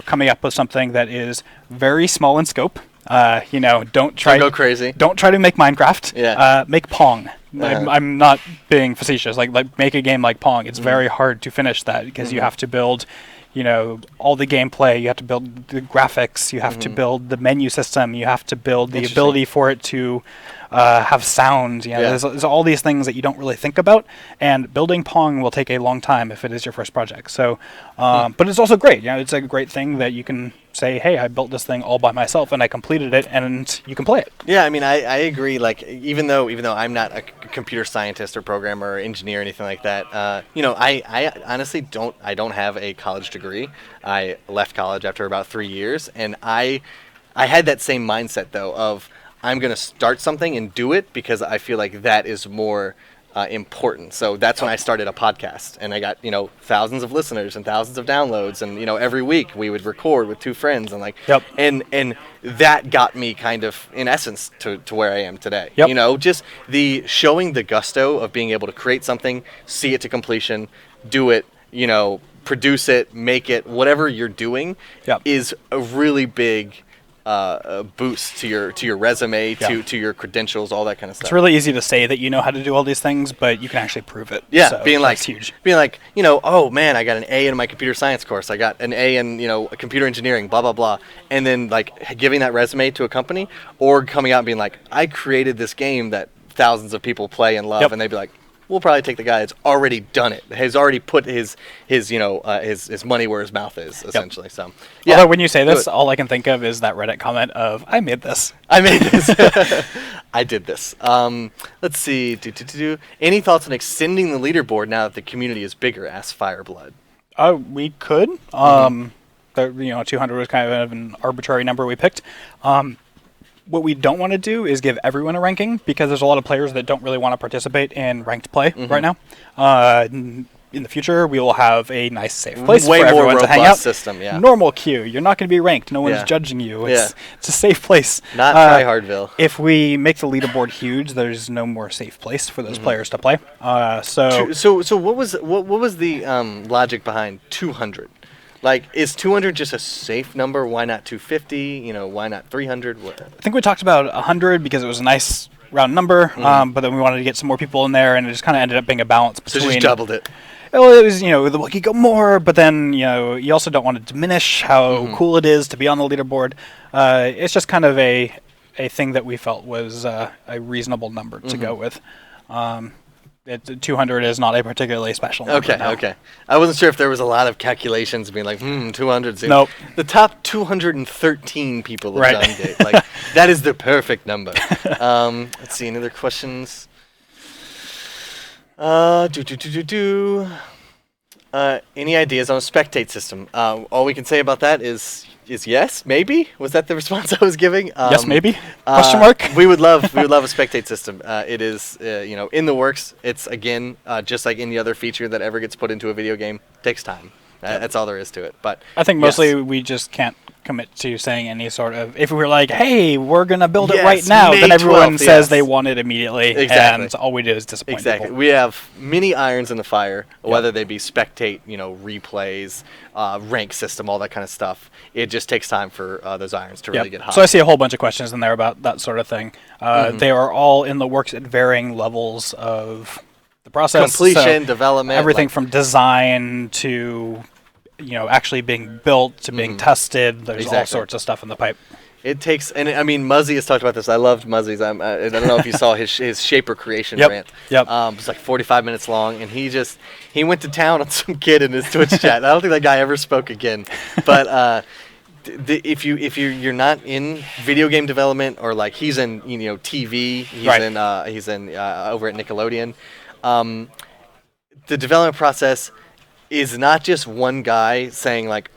coming up with something that is very small in scope, Don't go crazy. Don't try to make Minecraft. Yeah. Make Pong. I'm not being facetious. Like make a game like Pong. It's very hard to finish that because you have to build, all the gameplay. You have to build the graphics. You have to build the menu system. You have to build the ability for it to have sound. There's all these things that you don't really think about. And building Pong will take a long time if it is your first project. So, but it's also great. It's a great thing that you can say, hey, I built this thing all by myself and I completed it, and you can play it. Yeah, I mean, I agree. Like, even though I'm not a computer scientist or programmer or engineer or anything like that, I honestly don't have a college degree. I left college after about 3 years, and I had that same mindset though of I'm gonna start something and do it because I feel like that is more important. So that's when I started a podcast, and I got thousands of listeners and thousands of downloads, and every week we would record with 2 friends, and and that got me kind of in essence to where I am today. Just the showing the gusto of being able to create something, see it to completion, do it, produce it, make it, whatever you're doing is a really big a boost to your resume, to your credentials, all that kind of stuff. It's really easy to say that you know how to do all these things, but you can actually prove it. Yeah, so being like huge. Being like, oh man, I got an A in my computer science course. I got an A in computer engineering, blah blah blah, and then like giving that resume to a company, or coming out and being like, I created this game that thousands of people play and love, and they'd be like, we'll probably take the guy that's already done it, has already put his money where his mouth is, essentially. So, yeah. Although when you say this, all I can think of is that Reddit comment of, I made this. I made this. I did this. Let's see. Any thoughts on extending the leaderboard now that the community is bigger? Asks Fireblood. We could. 200 was kind of an arbitrary number we picked. What we don't want to do is give everyone a ranking, because there's a lot of players that don't really want to participate in ranked play right now. In the future, we will have a nice, safe place for everyone to hang out. System, yeah. Normal queue. You're not going to be ranked. No one's judging you. It's a safe place. Not Tryhardville. If we make the leaderboard huge, there's no more safe place for those players to play. So what was the logic behind 200? Like, is 200 just a safe number? Why not 250? Why not 300? I think we talked about 100 because it was a nice round number, but then we wanted to get some more people in there, and it just kind of ended up being a balance between... So just doubled it. Well, it was, we could go more, but then, you also don't want to diminish how cool it is to be on the leaderboard. It's just kind of a thing that we felt was a reasonable number to go with. 200 is not a particularly special number. Okay. I wasn't sure if there was a lot of calculations being like, 200. Nope. The top 213 people of Dungate. Like, that is the perfect number. Let's see, any other questions? Any ideas on a spectate system? All we can say about that is yes, maybe. Was that the response I was giving? Yes, maybe. Question mark. We would love a spectate system. It is in the works. It's again just like any other feature that ever gets put into a video game, takes time. That's all there is to it. But I think mostly we just can't commit to saying any sort of, if we were like, hey, we're going to build it right now, then everyone 12th, says they want it immediately. Exactly. And all we do is disappoint people. We have many irons in the fire, whether they be spectate, replays, rank system, all that kind of stuff. It just takes time for those irons to really get hot. So I see a whole bunch of questions in there about that sort of thing. They are all in the works at varying levels of the process. Completion, development. Everything from design to... actually being built to being tested. There's all sorts of stuff in the pipe. It takes, and I mean, Muzzy has talked about this. I loved Muzzy's. I don't know if you saw his Shaper creation rant. Yep. It's like 45 minutes long, and he went to town on some kid in his Twitch chat. I don't think that guy ever spoke again. But if you're not in video game development, or like he's in TV, he's in over at Nickelodeon. The development process is not just one guy saying like,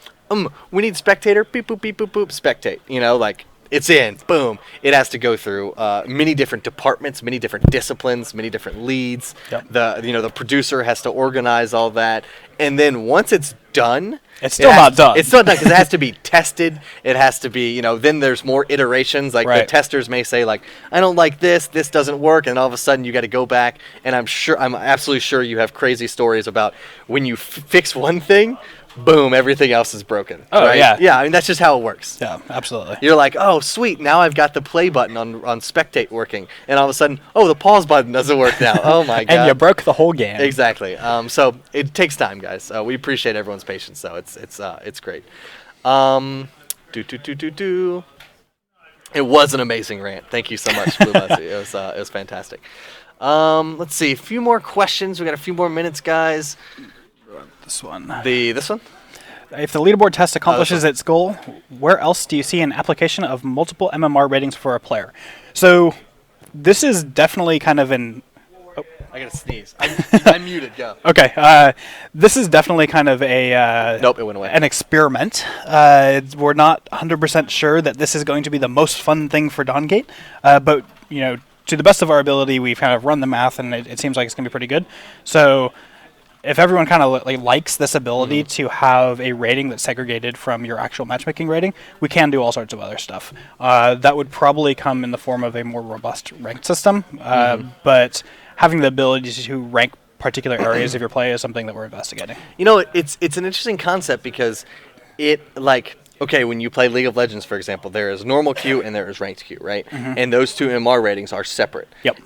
we need spectator, beep boop beep boop boop, spectate. Like it's in, boom. It has to go through many different departments, many different disciplines, many different leads. Yep. The producer has to organize all that, and then once it's done, it's still not done. It's not done because it has to be tested. It has to be, then there's more iterations. Like the testers may say like, I don't like this doesn't work, and all of a sudden you got to go back. And I'm absolutely sure you have crazy stories about when you fix one thing, boom, everything else is broken. Oh, right? yeah. Yeah, I mean, that's just how it works. Yeah, absolutely. You're like, oh, sweet, now I've got the play button on spectate working. And all of a sudden, oh, the pause button doesn't work now. Oh, my God. And you broke the whole game. Exactly. So it takes time, guys. We appreciate everyone's patience, though. It's great. It was an amazing rant. Thank you so much, Blue Leslie. It was fantastic. Let's see. A few more questions. We got a few more minutes, guys. This one. This one? If the leaderboard test accomplishes its goal, where else do you see an application of multiple MMR ratings for a player? So this is definitely kind of an... Oh. I gotta sneeze. I'm muted, go. Okay. This is definitely kind of a... Nope, it went away. An experiment. We're not 100% sure that this is going to be the most fun thing for Dawngate, but, to the best of our ability, we've kind of run the math, and it seems like it's going to be pretty good. So if everyone kind of likes this ability to have a rating that's segregated from your actual matchmaking rating, we can do all sorts of other stuff. That would probably come in the form of a more robust ranked system, but having the ability to rank particular areas of your play is something that we're investigating. It's an interesting concept because okay, when you play League of Legends, for example, there is normal queue and there is ranked queue, right? And those two MR ratings are separate. Yep.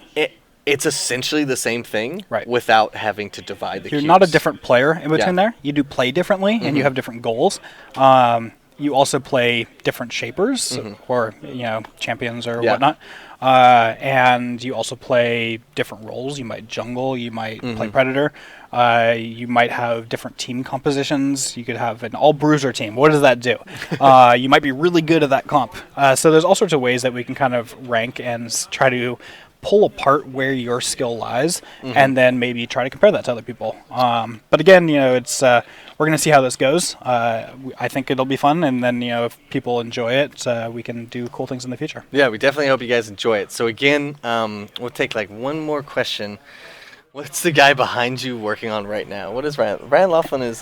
It's essentially the same thing, right, without having to divide the queues. You're not a different player in between there. You do play differently, and you have different goals. You also play different shapers, or champions or whatnot. And you also play different roles. You might jungle, you might play predator. You might have different team compositions. You could have an all-bruiser team. What does that do? You might be really good at that comp. So there's all sorts of ways that we can kind of rank and try to pull apart where your skill lies, and then maybe try to compare that to other people. But again, it's we're going to see how this goes. I think it'll be fun, and then if people enjoy it, we can do cool things in the future. Yeah, we definitely hope you guys enjoy it. So again, we'll take one more question. What's the guy behind you working on right now? What is Ryan? Ryan Laughlin is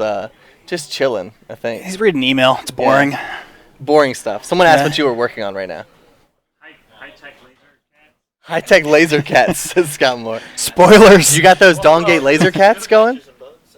just chilling, I think. He's reading email. It's boring. Yeah. Boring stuff. Someone asked what you were working on right now. High-tech laser cats, says Scott Moore. Spoilers. You got those Dawngate laser cats going?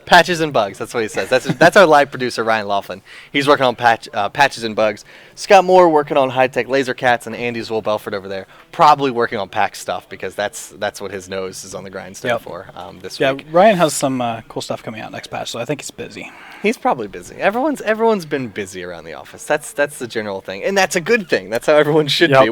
Patches and bugs, that's what he says. That's our live producer, Ryan Laughlin. He's working on patches and bugs. Scott Moore working on high-tech laser cats, and Andy's Will Belford over there probably working on pack stuff because that's what his nose is on the grindstone for this week. Yeah, Ryan has some cool stuff coming out next patch, so I think he's busy. He's probably busy. Everyone's been busy around the office. That's the general thing, and that's a good thing. That's how everyone should be.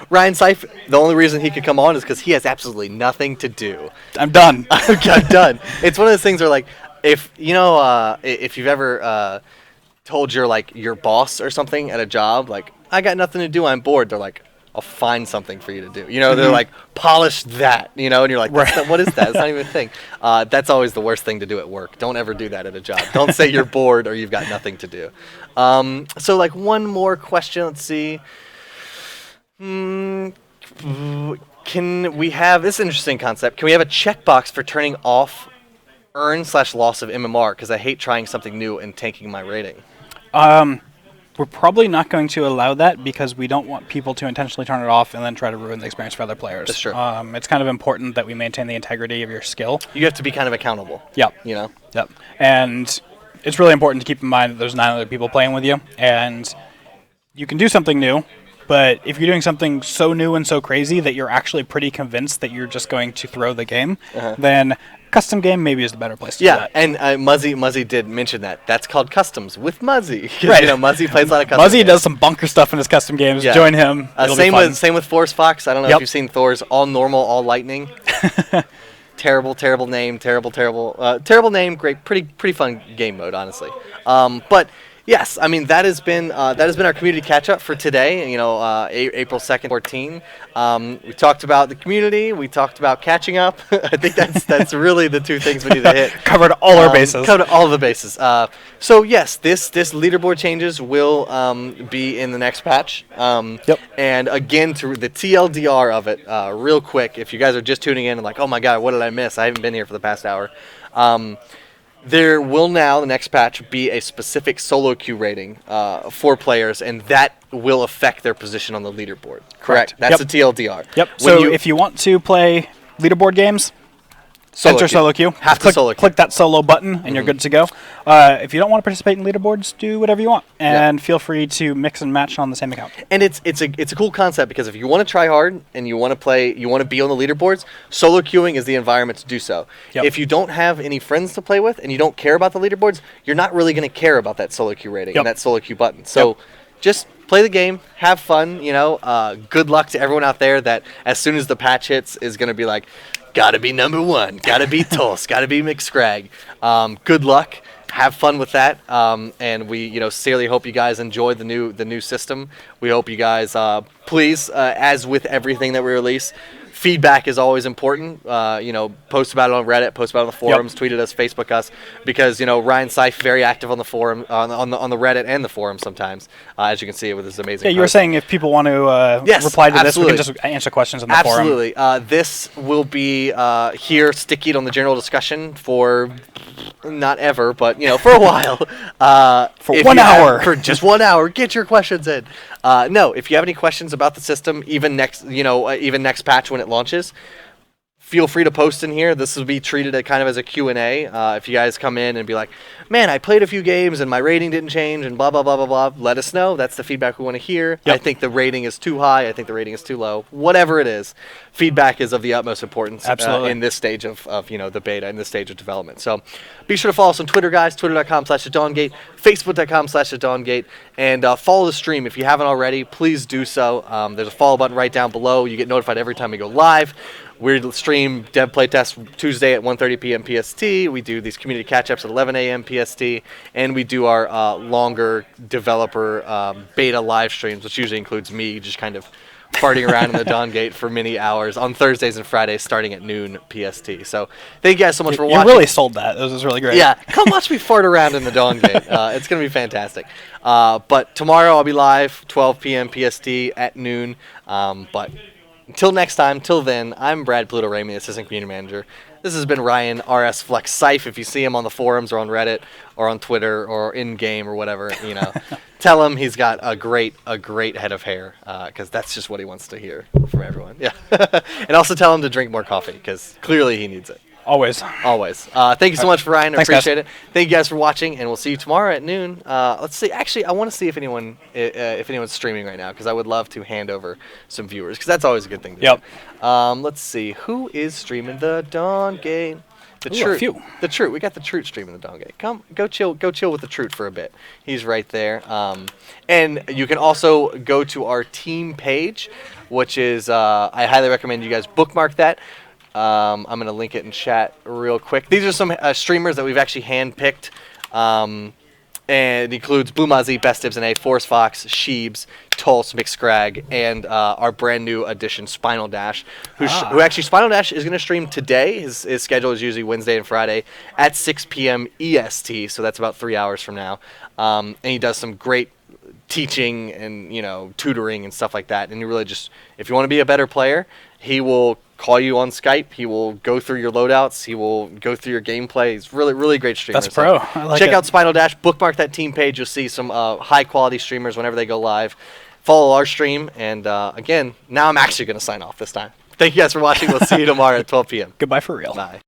Ryan Seif, the only reason he could come on is because he has absolutely nothing to do. I'm done. I'm done. It's one of those things where if you've ever told your boss or something at a job, I got nothing to do, I'm bored, they're like, I'll find something for you to do. They're like, polish that, and you're like, what is that? It's not even a thing. That's always the worst thing to do at work. Don't ever do that at a job. Don't say you're bored or you've got nothing to do. So one more question, let's see. Can we have, this is an interesting concept, can we have a checkbox for turning off earn/loss of MMR, because I hate trying something new and tanking my rating? We're probably not going to allow that because we don't want people to intentionally turn it off and then try to ruin the experience for other players. That's true. It's kind of important that we maintain the integrity of your skill. You have to be kind of accountable. Yep. Yep. And it's really important to keep in mind that there's 9 other people playing with you, and you can do something new, but if you're doing something so new and so crazy that you're actually pretty convinced that you're just going to throw the game, then custom game maybe is the better place to do that. And Muzzy did mention that. That's called customs with Muzzy. Right. Muzzy plays a lot of custom Muzzy games. does some bunker stuff in his custom games. Yeah. Join him. Same with Force Fox. I don't know if you've seen Thor's all normal, all lightning. Terrible name. Terrible name. Great, pretty fun game mode, honestly. But yes, I mean that has been our community catch up for today. April 2nd, 14. We talked about the community. We talked about catching up. I think that's really the two things we need to hit. Covered all our bases. Covered all of the bases. So yes, this leaderboard changes will be in the next patch. Yep. And again, to the TLDR of it, real quick, if you guys are just tuning in and like, oh my god, what did I miss? I haven't been here for the past hour. There will now, the next patch, be a specific solo queue rating for players, and that will affect their position on the leaderboard. Correct? That's a TLDR. Yep. So if you want to play leaderboard games, Enter solo queue. Have to solo queue. Click that solo button, and you're good to go. If you don't want to participate in leaderboards, do whatever you want, and feel free to mix and match on the same account. And it's a cool concept, because if you want to try hard and you want to play, you want to be on the leaderboards, solo queuing is the environment to do so. Yep. If you don't have any friends to play with and you don't care about the leaderboards, you're not really going to care about that solo queue rating and that solo queue button. So just play the game, have fun. Good luck to everyone out there that as soon as the patch hits is going to be like, gotta be number one, gotta be Tulse, gotta be McScrag. Good luck, have fun with that, and we sincerely hope you guys enjoy the new system. We hope you guys please, as with everything that we release, feedback is always important. Post about it on Reddit, post about it on the forums, tweet at us, Facebook us, because Ryan Seif very active on the forum, on the Reddit and the forum sometimes, as you can see with his amazing. Yeah, you were saying if people want to reply to this, we can just answer questions in the forum. Absolutely. This will be here stickied on the general discussion for not ever, but for a while. For 1 hour. For just 1 hour, get your questions in. No, if you have any questions about the system, even next patch when it launches, feel free to post in here. This will be treated kind of as a Q&A. If you guys come in and be like, man, I played a few games and my rating didn't change and blah, blah, blah, blah, blah, let us know. That's the feedback we want to hear. I think the rating is too high. I think the rating is too low. Whatever it is, feedback is of the utmost importance in this stage of the beta, in this stage of development. So be sure to follow us on Twitter, guys, twitter.com/thedawngate, facebook.com/thedawngate, and follow the stream. If you haven't already, please do so. There's a follow button right down below. You get notified every time we go live. We stream Dev Playtest Tuesday at 1:30 p.m. PST. We do these community catch-ups at 11 a.m. PST. And we do our longer developer beta live streams, which usually includes me just kind of farting around in the Dawn Gate for many hours on Thursdays and Fridays starting at noon PST. So thank you guys so much for watching. You really sold that. This was really great. Yeah, come watch me fart around in the Dawn Gate. It's going to be fantastic. But tomorrow I'll be live, 12 p.m. PST at noon. But until next time, till then, I'm Brad Pluto Ramey, Assistant Community Manager. This has been Ryan RS Flex Seif. If you see him on the forums or on Reddit or on Twitter or in-game or whatever, tell him he's got a great head of hair, because that's just what he wants to hear from everyone. Yeah, and also tell him to drink more coffee, because clearly he needs it. Always. Thank you so much, Ryan. I Thanks, appreciate it. Thank you guys for watching, and we'll see you tomorrow at noon. Let's see. Actually, I want to see if anyone's streaming right now, because I would love to hand over some viewers, because that's always a good thing to do. Let's see. Who is streaming the Dawn Gate? The Troot. The Troot. We got the Troot streaming the Dawn Gate. Come, go chill with the Troot for a bit. He's right there. And you can also go to our team page, which is I highly recommend you guys bookmark that. I'm going to link it in chat real quick. These are some streamers that we've actually handpicked. And it includes Blue Muzzy, Best Dibs and A, Forest Fox, Sheebs, Tulse, McScrag, and our brand new addition, Spinal Dash, who actually, Spinal Dash is going to stream today. His schedule is usually Wednesday and Friday at 6 p.m. EST, so that's about 3 hours from now. And he does some great teaching and tutoring and stuff like that. And you really just, if you want to be a better player, he will call you on Skype. He will go through your loadouts. He will go through your gameplay. He's really great streamer. That's pro. So I like check it. out Spinal Dash. Bookmark that team page. You'll see some high quality streamers whenever they go live. Follow our stream. And again, now I'm actually going to sign off this time. Thank you guys for watching. We'll see you tomorrow at 12 p.m. Goodbye for real. Bye.